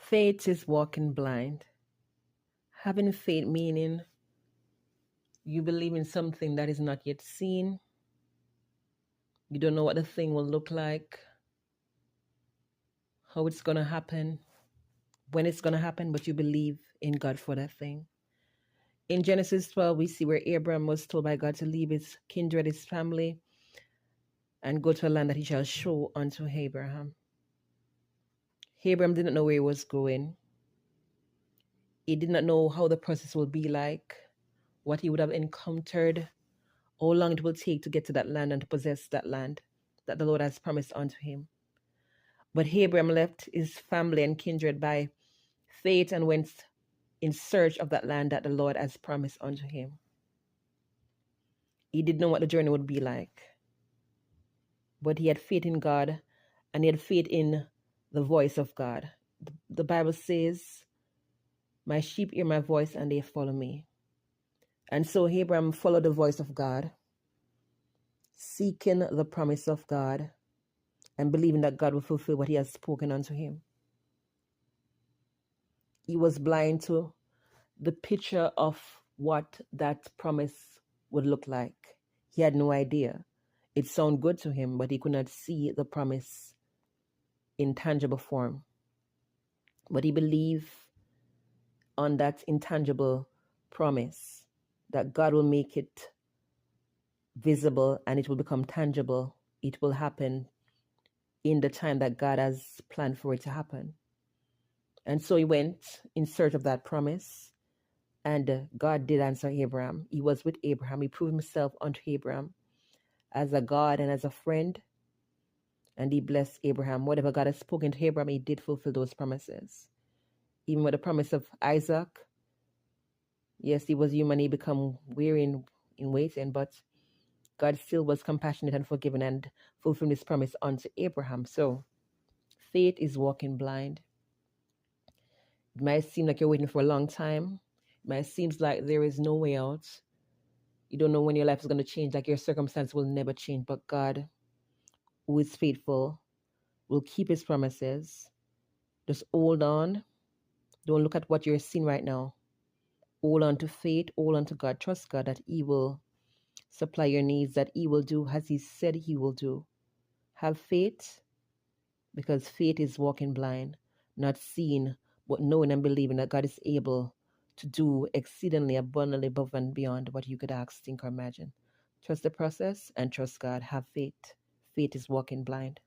Faith is walking blind. Having faith meaning you believe in something that is not yet seen. You don't know what the thing will look like, how it's going to happen, when it's going to happen, but you believe in God for that thing. In Genesis 12, we see where Abraham was told by God to leave his kindred, his family, and go to a land that he shall show unto Abraham. Abraham didn't know where he was going. He did not know how the process will be like, what he would have encountered, how long it will take to get to that land and to possess that land that the Lord has promised unto him. But Abraham left his family and kindred by faith and went in search of that land that the Lord has promised unto him. He didn't know what the journey would be like, but he had faith in God and he had faith in the voice of God. The Bible says, my sheep hear my voice and they follow me. And so Abraham followed the voice of God, seeking the promise of God and believing that God will fulfill what he has spoken unto him. He was blind to the picture of what that promise would look like. He had no idea. It sounded good to him, but he could not see the promise in tangible form. But he believed on that intangible promise that God will make it visible and it will become tangible. It will happen in the time that God has planned for it to happen. And so he went in search of that promise. And God did answer Abraham. He was with Abraham. He proved himself unto Abraham as a God and as a friend. And he blessed Abraham. Whatever God has spoken to Abraham, he did fulfill those promises. Even with the promise of Isaac, yes, he was human. He became weary in waiting, but God still was compassionate and forgiving and fulfilled his promise unto Abraham. So faith is walking blind. It might seem like you're waiting for a long time. It might seem like there is no way out. You don't know when your life is going to change, like your circumstance will never change. But God, who is faithful, will keep his promises. Just hold on. Don't look at what you're seeing right now. Hold on to faith. Hold on to God. Trust God that he will supply your needs, that he will do as he said he will do. Have faith, because faith is walking blind, not seeing, but knowing and believing that God is able to do exceedingly abundantly above and beyond what you could ask, think, or imagine. Trust the process and trust God. Have faith. Faith is walking blind.